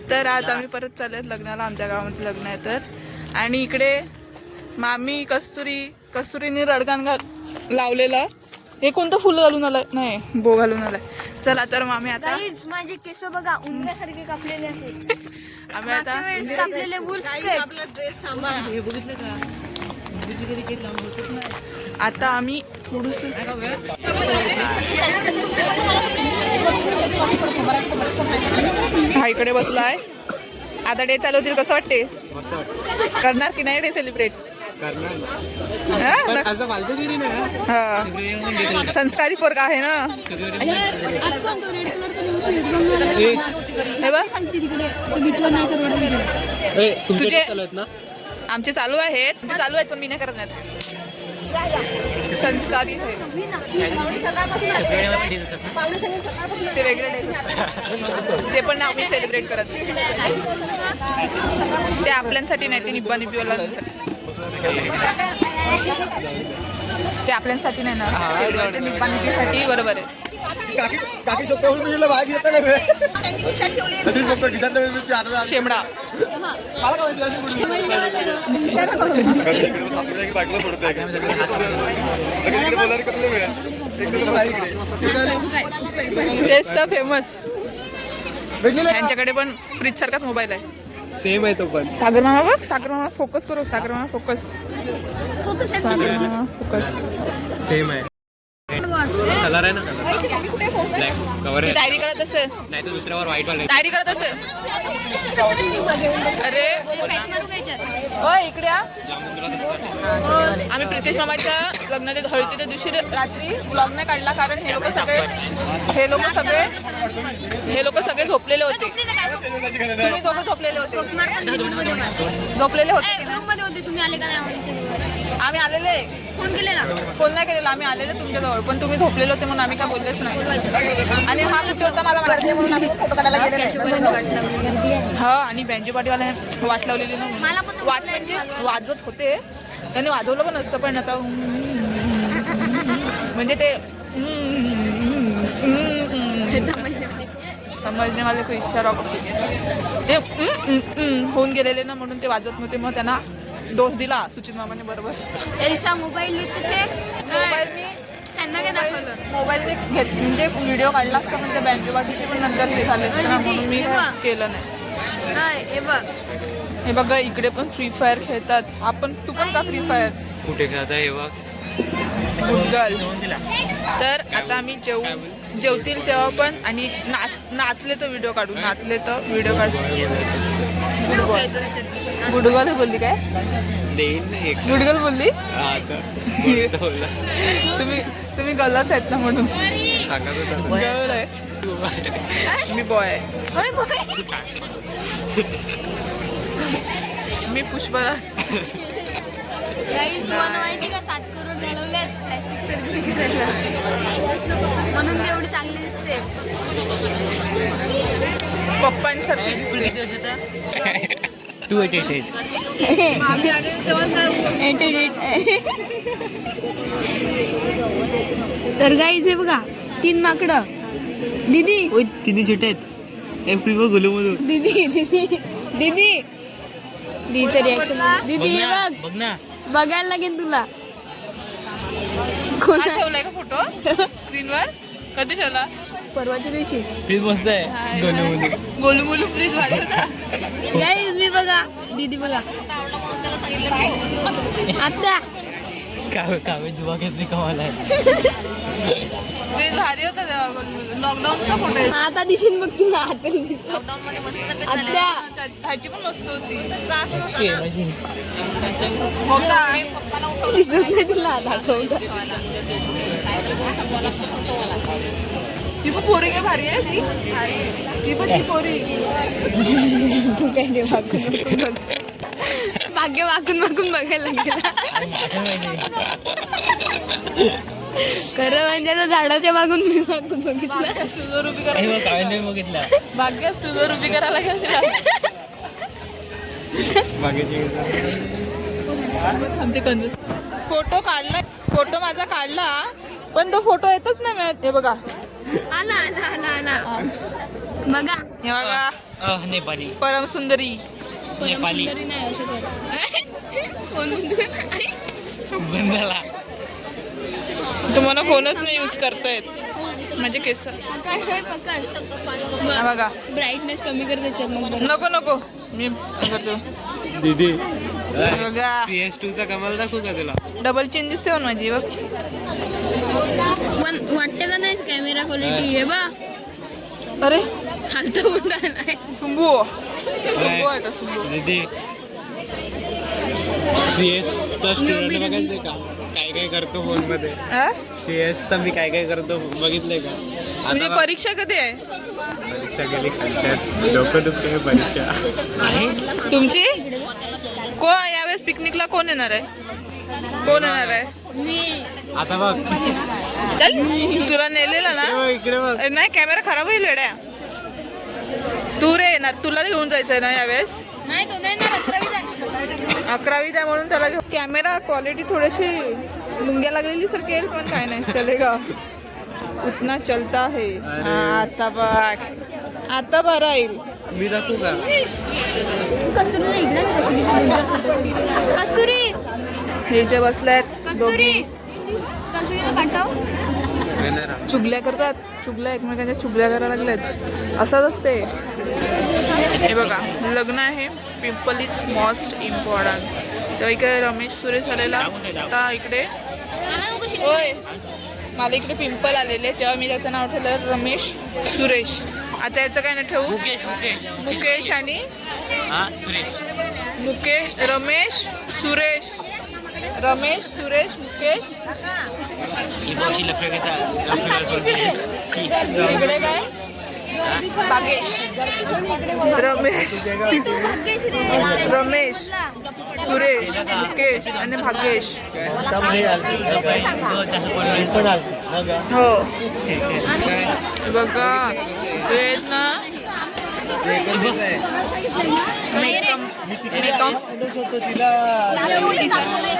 तर आज आम्ही परत चाललोय लग्नाला. आमच्या गावामध्ये लग्न आहे तर. आणि इकडे मामी कस्तुरीने रडगाण लावलेलं. हे कोणतं फुल घालून आलंय? नाही, बो घालून आलाय. चला तर मामी आता माझे केस बघा उंदरासारखे कापलेले आहेत. आम्ही आता कापलेले वुल्फ आता आम्ही थोडस हा इकडे बसलाय. आता डे चालवतील. कसं वाटते? करणार की नाही डे सेलिब्रेट? संस्कारी पोरगा आहे ना. तुझे आमचे चालू आहेत पण मी नाही करत नाही. संस्कारी आहे ते वेगळे नाही. ते पण ना आम्ही सेलिब्रेट करत नाही. ते आपल्यांसाठी नाही, ते निब्बा निब्बीवाल्यांसाठी. ते आपल्यांसाठी नाही ना, ते निब्बा निब्बीसाठी. बरोबर आहे. शेमडा तेच तर फेमस. यांच्याकडे पण फ्रीज सारखाच मोबाईल आहे. सेम आहे तो पण. सागर मामा बघ. सागर मामा फोकस करू. सागर मामा फोकस. सागर मामा फोकस. सेम आहे. कलर आहे ना, ब्लॅक कवर आहे. डायरी करत असेल. नाही तर दुसऱ्यावर व्हाईट वाले. डायरी करत असेल. अरे हो इकडे आ. आम्ही प्रितेश मामाच्या लग्नाच्या हळदीच्या दिवशी रात्री व्लॉग नाही काढला, कारण हे लोक सगळे झोपलेले होते. तुम्ही दोघं झोपलेले होते. तुम्ही आले का नाही? आम्ही आलेले. फोन नाही केलेला. आम्ही आलेले तुमच्याजवळ, पण तुम्ही झोपलेले होते म्हणून आम्ही काय बोललेच नाही. आणि हा कुठे होता मला माहिती आहे म्हणून आम्ही फोटो काढायला गेले. हा आणि बँजो पाटीवाल्याने वाट लावलेली ना. वाट म्हणजे वाजवत होते, त्यांनी वाजवलं पण असतं, पण आता म्हणजे ते समजणे वाले को इच्छा रॉक ते होऊन गेलेले ना, म्हणून ते वाजवत नव्हते. मग त्यांना डोस दिला सुचित मामाने. बरोबर. मोबाईल त्यांना काय दाखवलं? मोबाईल म्हणजे व्हिडिओ काढला असता, म्हणजे बँजो पाटीची पण नंतर हे झाले म्हणून मी केलं नाही. हे बघा इकडे पण फ्री फायर खेळतात. तू पण का फ्री फायर कुठे खेळता हे बघ. गुडगल. तर आता आम्ही जेवतील तेव्हा पण. आणि नाचले तर व्हिडिओ काढू. गुडगल बोलली काय? गुडगल बोलली. तुम्ही गलच आहेत ना म्हणून. गर्ल आहे. मी बॉय आहे. मी पुष्पराज. तुम्हाला माहिती का 7 करोड घालवल्यात प्लॅस्टिक सर्जरी करायला, म्हणून ते एवढी चांगली दिसते. पप्पांसारखी दिसते. 288. तर गाईज हे बघा 3 माकडं. दीदी तिन्ही छोटे आहेत. दीदीचं रिॲक्शन. दीदी हे बघ ना, बघायला लागेल तुला. ठेवलाय का फोटो स्क्रीनवर? कधी ठेवला? परवाच्या दिवशी. प्लीज मस्त आहे. गोलू मोलू प्लीज भारी होता. गाईज मी बघा. दीदी बघा. आता कावे जुवा घेतली कमाल आहे. प्लीज भारी होता तेव्हा गोलू मोलू. लॉकडाऊनचा फोटो आहे. आता दिशीन बघ तुला. आता लॉकडाऊन मध्ये मस्त आत्या. ह्याची पण मस्त होती. दिसत नाही तुला. दाखवलं ती पण पोरी काय भारी आहे. ती पण ती पोरी. तू काय ते भाग्य वाकून बघायला लागेल. खरं म्हणजे आता झाडाच्या मागून मी वाकून बघितलं. स्टूलवर उभी करायला. भाग्य स्टूलवर उभी करायला गेला. फोटो काढला. फोटो माझा काढला, पण तो फोटो येतच नाही. हे बघा आला बघा. हे बघा नेपाली परम सुंदरी. नेपाली सुंदरी नाही असं कर. कोण बंद झाला. तुम्हाला फोनच नाही यूज करता येत म्हणजे केस. पकड हे बघा ब्राईटनेस कमी कर त्याच्यात मग नको नको मी करतो. दीदी हे बघा CS2 चा कमाल दाखवू का तुला? डबल चेन दिसते पण माझी बघ. पण वाटते का नाही कॅमेरा क्वालिटी हे बा अरे हालता उडा नाही. सुंबू सुंबू आहे का सुंबू. दीदी CS चा स्टुडंट बघायचंय का काय काय करतो फोन मध्ये? हा? CS चा मी काय काय करतो बघितलंय का? तुझी आता परीक्षा कधी आहे? परीक्षा गेली खालच्यात डोकं दुखते परीक्षा आहे. तुमची कोण यावेळेस पिकनिकला कोण येणार आहे? कोण येणार आहे? मी आता बघ चल तुला नेलेला ना. इकडे बघ. नाही कॅमेरा खराब होईल वेड्या. तू रे येणार तुला घेऊन जायचंय ना यावेळेस. नाही तो नाही ना 11वीत आहे. 11वीत आहे म्हणून त्याला कॅमेरा क्वालिटी थोडीशी मुंग्या लागलेली सारखी येईल पण काय नाही चलेगा. उतना चलता है. आता बघ आता बरं येईल. मी दाखवू का? कस्तुरी इकडे कस्तुरी हे जे बसलेत कस्तुरी कस्तुरीला पाठव. चुगल्या करतात. चुगल्या एकमेकांच्या चुगल्या करायला लागल्यात. असंच असते. हे बघा लग्न आहे. Pimple is most important. तेव्हा इकडे रमेश सुरेश आलेला. आता इकडे होय मला इकडे पिंपल आलेले तेव्हा मी त्याचं नाव ठेवलं रमेश सुरेश. आता याचं काय नाही ठेवू मुकेश आणि रमेश सुरेश मुकेश. इकडे काय भागेश रमेश सुरेश मुकेश आणि भागेश. हो बघा ते ना मेकअप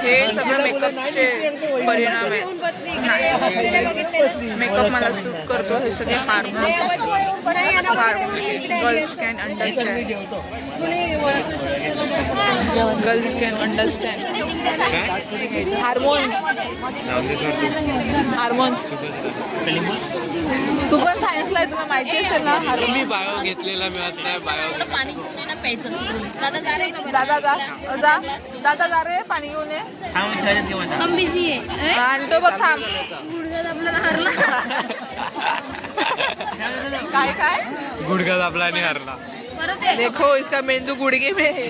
हे सगळं मेकअपचे परिणाम आहेत. मेकअप मला सूट करतो. हे सगळे girls can understand. Girls can understand. Hormones. तू पण सायन्सला आहे तुला माहिती असेल ना. मी बायो घेतलेला मी आता बायो. दादा जा रे पाणी घेऊन ये. हम बिझी आहे. आणतो बघ थांब. गुडघ्यात आपल्याला हरला. काय गुडघा दाबला आणि हरला. देखो इसका मेंदू गुडघे में है.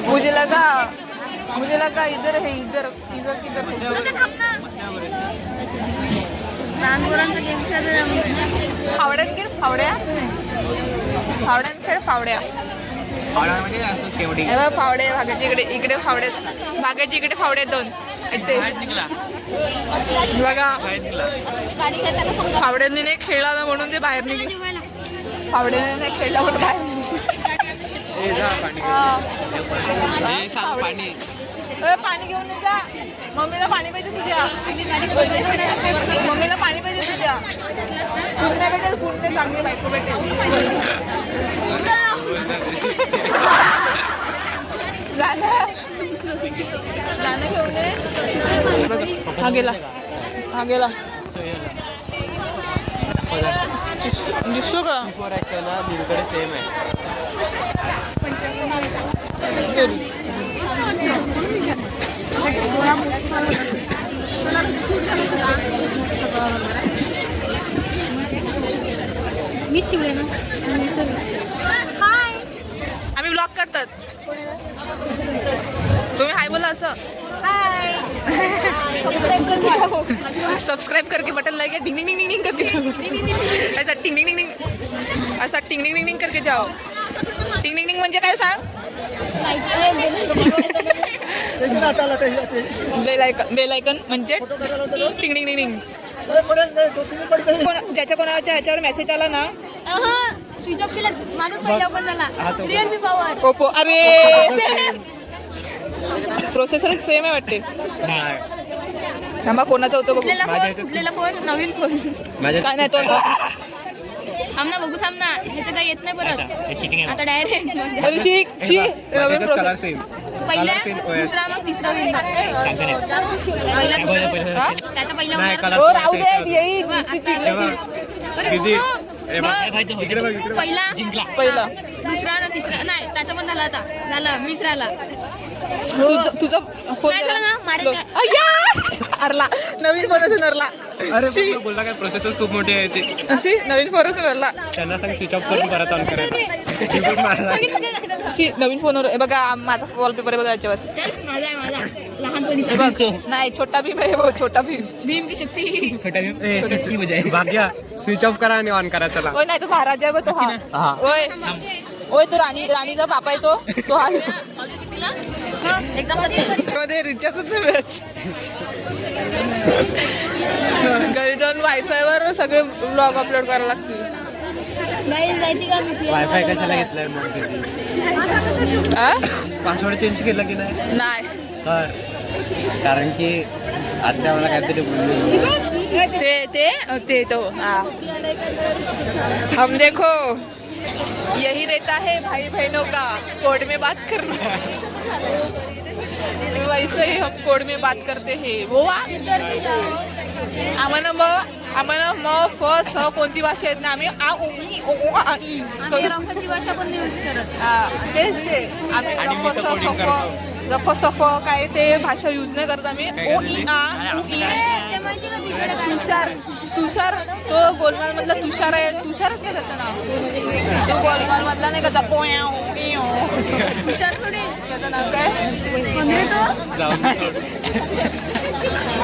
मुझे लगा इधर है. इधर नका थांब ना. लहान पोरांचा गेम खेळतो. फावड्यात खेळ फावड्यात खेळ फावड्या. हे बघ फावडे भागाची इकडे फावडे भागाची इकडे फावडे दोन इथे बघा. फावड्यांनी नाही खेळला ना म्हणून ते बाहेर निघले. फावड्याने नाही खेळला म्हणून बाहेर पाणी घेऊन ये जा. मम्मीला पाणी पाहिजे तुझ्या. मम्मीला पाणी पाहिजे तुझ्या. पुण्य भेटेल पुण्य चांगली बायको भेटेल. गाणं घेऊन ये. हा गेला दिसतो का? दीदीकडे सेम आहे. मीच शिवले ना. आम्ही ब्लॉग करतात. तुम्ही हाय बोला असं. सब्सक्राइब करके बटन लगे डिंग डिंग डिंग डिंग करके जाओ. ऐसा टिंग डिंग डिंग डिंग ऐसा टिंग डिंग डिंग डिंग करके जाओ. टिंग डिंग डिंग म्हणजे काय सांग. बेल आयकन म्हणजे टिंग डिंग डिंग डिंग. ज्याच्या कोणाच्या ह्याच्यावर मेसेज आला ना स्विच ऑफ केला. माझा पहिला ओपन झाला. Realme power Oppo. अरे प्रोसेसर सेम आहे वाटते. थांबा कोणाचा होतो बघू. फुटलेला फोन नवीन फोन. काय नाही तो थांब ना बघू थांब ना ह्याचं काही येत नाही परत चिटिंग आता डायरेक्ट अरे शिक नवीन कलर process. सेम पहिला Color same, दुसरा मग तिसरा होईल सांगते नाही पहिला दुसरा त्याचा पहिला नाही, होणार. color हो राहू दे येईल नुसती चिडली ती. अरे किती? हो हे ना. बघ, बघ. इकडे बघ, इकडे बघ. पहिला पहिला. दुसरा ना तिसरा नाही त्याचा पण झाला आता झालं मीच राहिला तुझा फोन काय झालं ना? मारे काय? हरला नवीन फोन हरला अरे बोलला काय प्रोसेसच खूप मोठी आहे याची अशी नवीन फोन हरला त्यांना सांग स्विच ऑफ करून परत ऑन करायला Reboot मारला. नवीन फोनवर हे बघा माझा वॉलपेपर आहे बघा याच्यावर चल माझा आहे माझा लहानपणीचा नाही छोटा भीम आहे हो, छोटा भीम भीम की शक्ती ए, भाग्या स्विच ऑफ करा आणि ऑन करा चला होय नाही तो महाराजा आहे बघ तो हा हा. होय होय तो राणीचा बापा आहे तो हा एकदम मध्ये रिचार्जच नाही मिळत घरी जाऊन वायफाय वर सगळे ब्लॉग अपलोड करायला लागतील माहिती का वायफाय कशाला घेतलाय मग पासवर्ड चेंज केला की नाही नाही कारण की आता मला काहीतरी बोलले ते तो हाँ हम देखो यही रहता है भाई बहनों का कोड में बात करना वैसे ही हम कोड में बात करते हैं वो किधर भी जाओ आम्हाला म फ स कोणती भाषा येत नाही आम्ही आ उ ई ओ आ ई आम्ही रंगाची भाषा पण यूज करत तेच ते आम्ही आणि मी तर coding करतो. रफ सफ काय ते भाषा यूज नाही करत आम्ही ओ ई आ उ ई ते माहिती का तिकडे काय तुषार तो गोलमाल मधला तुषार आहे तुषारच नाही त्याचं नाव तो गोलमाल मधला नाही का पोयाव हुशार थोडी त्याचं नाव काय म्हणजे तो जाऊन सोड.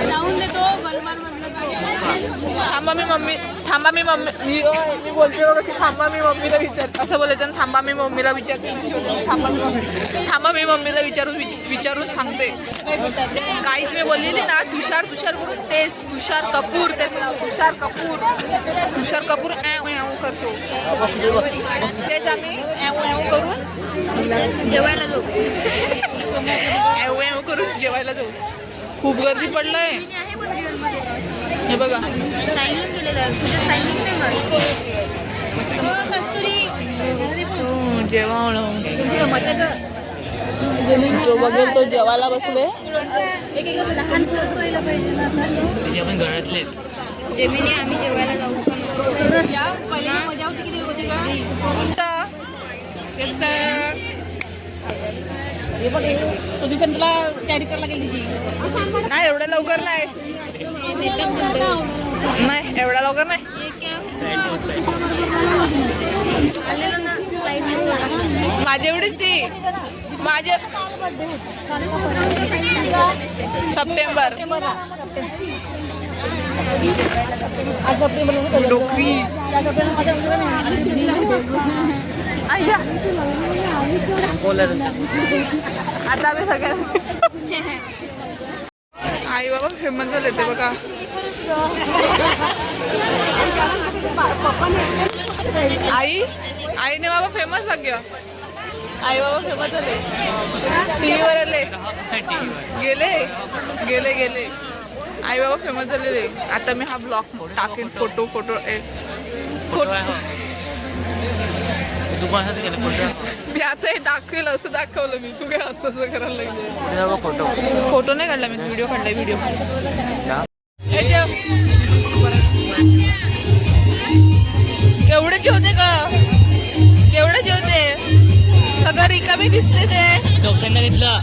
जाऊन देतो गोलमाल मधलं थांबा मी बोलते बघ अशी थांबा मी मम्मीला विचार असं बोलायचं ना थांबा मी मम्मीला विचारते थांबा मी मम्मीला विचारून सांगते काहीच मी बोललेली ना तुषार करून तेच तुषार कपूर त्याचं नाव तुषार कपूर ॲव करतो तेच आम्ही ॲव करून जेवायला जाऊ ॲव करून जेवायला जाऊ खूप गर्दी पडलंय आहे पण रिअल मध्ये हे बघा सायनिंग केलेलं आहे तुझ्या सायनिंग नाही माहिती हो कस्तुरी जो बघेल तो जेवायला बसले लहान पोरं व्हायला पाहिजे ना आपण घरातले जेमिनी आम्ही जेवायला जाऊ नाही एवढ्या लवकर नाही एवढ्या लवकर नाही माझी एवढीच ती माझे सप्टेंबर डोकरी आता आम्ही सगळ्या आई बाबा फेमस झाले ते बघा आईने बाबा फेमस सगळं आई बाबा फेमस झाले टीव्ही वर आले गेले आई बाबा फेमस झालेले आता मी हा ब्लॉग टाकेन फोटो मी आता हे दाखवेल असं दाखवलं मी तू काय असं करायला लागले फोटो नाही काढला मी व्हिडिओ काढलाय व्हिडिओ केवढे जेवते का केवढे जेवते सगळं रिकामी दिसते ते चौथ्यांदा घेतलं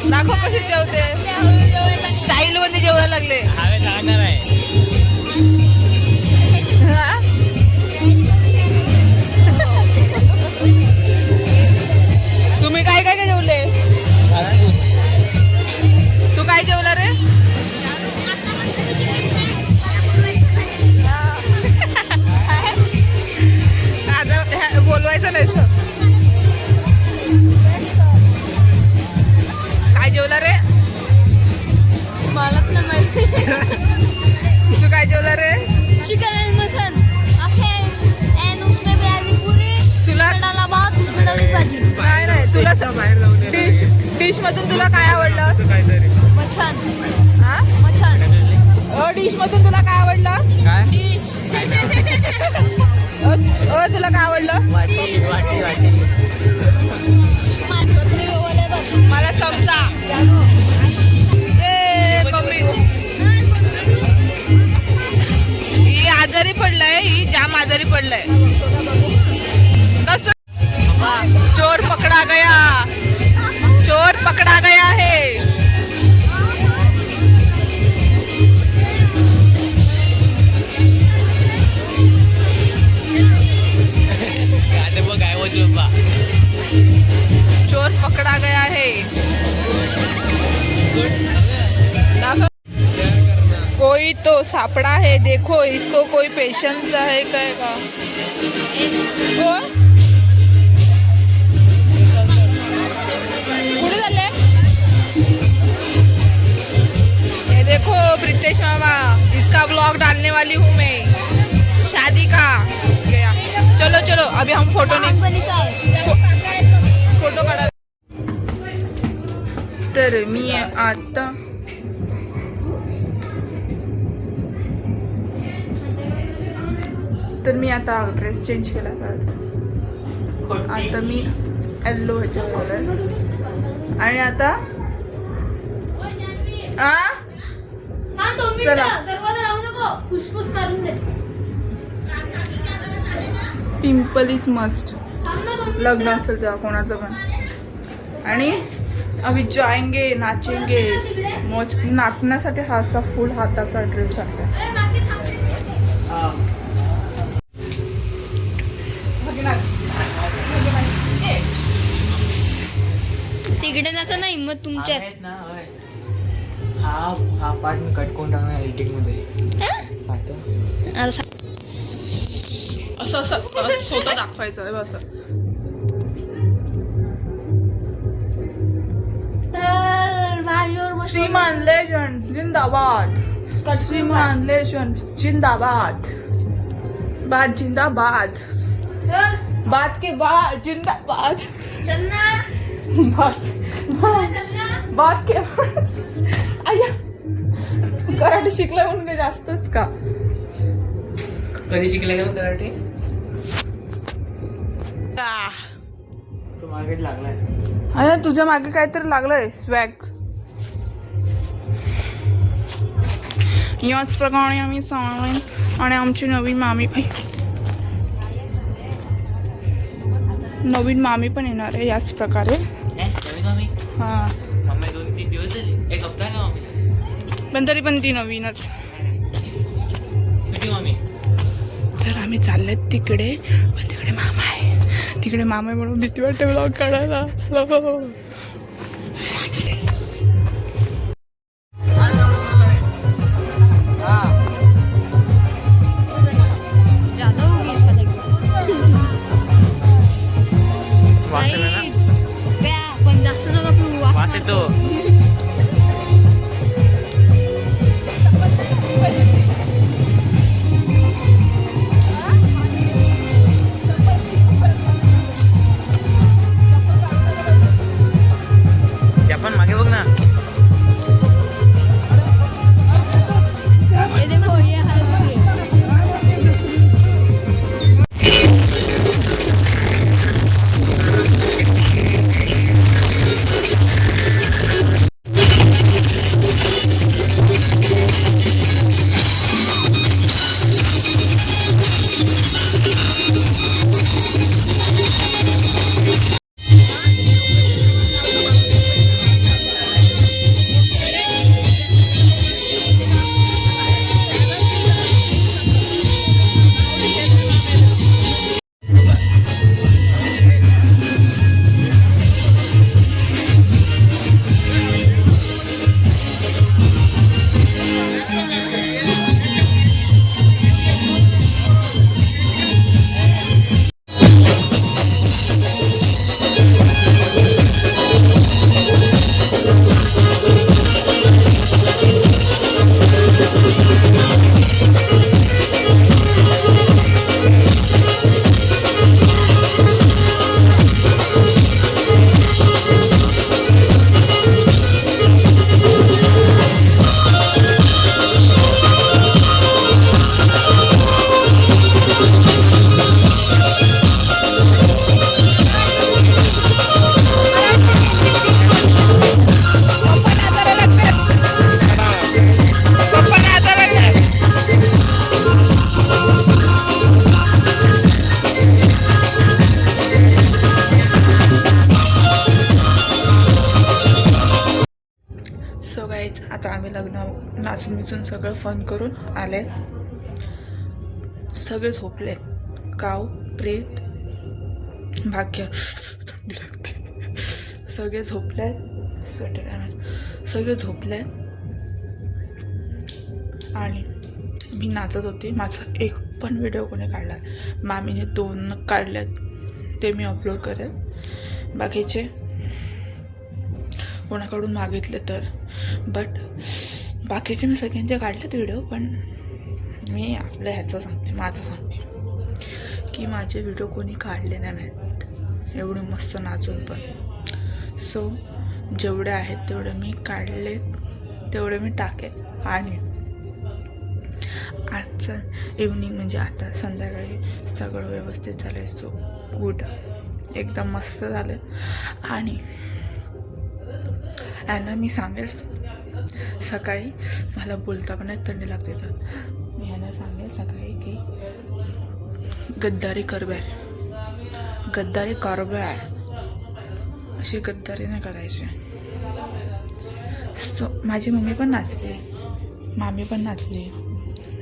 दाखव कशी जेवते स्टाईल मध्ये जेवायला लागले हवे जाणार आहे हा? तुम्ही काय काय जेवले तू काय जेवला रे आता बोलवायचं नाही सर काय जेवला रे मलाच नाही माहिती तू काय जेवला रे chicken and mutton okay and उसमें बिरयानी पूरी तुला डाला भात उसमें डाली भाजी नाही तुला डिश मधून तुला काय आवडलं काहीतरी मटन हा मटन डिश मधून तुला काय आवडलं? काय डिश तुला काय आवडलं? मला चमचा. मम्मी ही आजारी पडलंय, ही जाम आजारी पडलंय. कसं चोर पकडा गया, चोर पकडा गया है. चोर पकड़ा गया है. कोई तो सापड़ा है, देखो इसको. कोई पेशेंट है काय का? कुठे झाले? ये देखो प्रीतेश मामा, इसका ब्लॉग डालने वाली हूँ मैं, शादी का. गया. चलो चलो अभी हम फोटो नहीं फोटो काढा. तर मी आता ड्रेस चेंज केला. आता मी येल्लो ह्याच्यावर आलोय. आणि आता चला. दरवाजा लावू नको, फुसफुस मारून दे. Pimple is must. थांब ना 2 लग्न असेल तेव्हा कोणाचं पण. आणि अभी जाएंगे, नाचेंगे. मौज नाचण्यासाठी हा असा फुल हाताचा ड्रेस आहे. अरे मागे थांब. तिकडे नाचा नाही मग तुमच्यात. हा पार्ट मी कट करून टाकणार एडिटिंग मध्ये. असं स्वतः दाखवायचं आहे असं. श्रीमान लेजंड जिंदाबाद. श्रीमान लेजंड जिंदाबाद. बाद जिंदाबाद. बाद के बाद जिंदाबाद. चल ना. बाद के आया. कराटे शिकलं म्हणून काही जास्तच का? कधी शिकले का कराटे? तो मागेच लागलाय. अरे तुझ्या मागे काहीतरी लागलंय. स्वॅग. याच प्रकारे आम्ही सांगेन. आणि आमची नवीन मामी पण येणार आहे याच प्रकारे. हा मम्मी 2-3 दिवस झाले, 1 हप्ता झाला मम्मी. पण तरी पण ती नवीनच. किती मम्मी? तर आम्ही चाललेत तिकडे. पण तिकडे मामा आहे. तिकडे मामा आहे म्हणून भीती वाटते ब्लॉग काढायला. ज्यादा हो गई शादी. पण जास्त नका पिऊ. वास येतो. आपण मागे बघ ना. ये देखो ये हालत है. आता आम्ही लग्न नाचून बिचून सगळं फन करून आले. सगळे झोपलेत. काव, प्रेत, भाग्य, थंडी लागते. सगळे झोपलेत. सगळे झोपलेत आणि मी नाचत होते. माझा एक पण व्हिडिओ कोणी काढला. मामीने 2 काढल्यात, ते मी अपलोड करेल. बाकीचे कोणाकडून मागितले तर, बट बाकीचे मी सगळ्यांचे काढलेत व्हिडिओ. पण मी आपल्या ह्याचं सांगते, माझं सांगते की माझे व्हिडिओ कोणी काढले नाहीत एवढे मस्त नाचून पण. सो जेवढे आहेत तेवढे मी काढले, तेवढे मी टाकेल. आणि आजचं इव्हनिंग म्हणजे आता संध्याकाळी सगळं व्यवस्थित झालं आहे. सो गुड, एकदम मस्त झालं. आणि यांना मी सांगेल सकाळी, मला बोलता पण नाही थंडी लागते, तर मी यांना सांगेल सकाळी की गद्दारी करबॅर अशी गद्दारी नाही करायची. सो माझी मम्मी पण नाचली, मामी पण नाचली,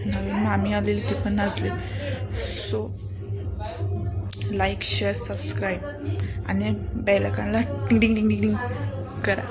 नवीन मामी आलेली ती पण नाचली. सो लाईक, शेअर, सबस्क्राईब आणि बेल आयकॉनला टिंग टिंग टिंग टिंग करा.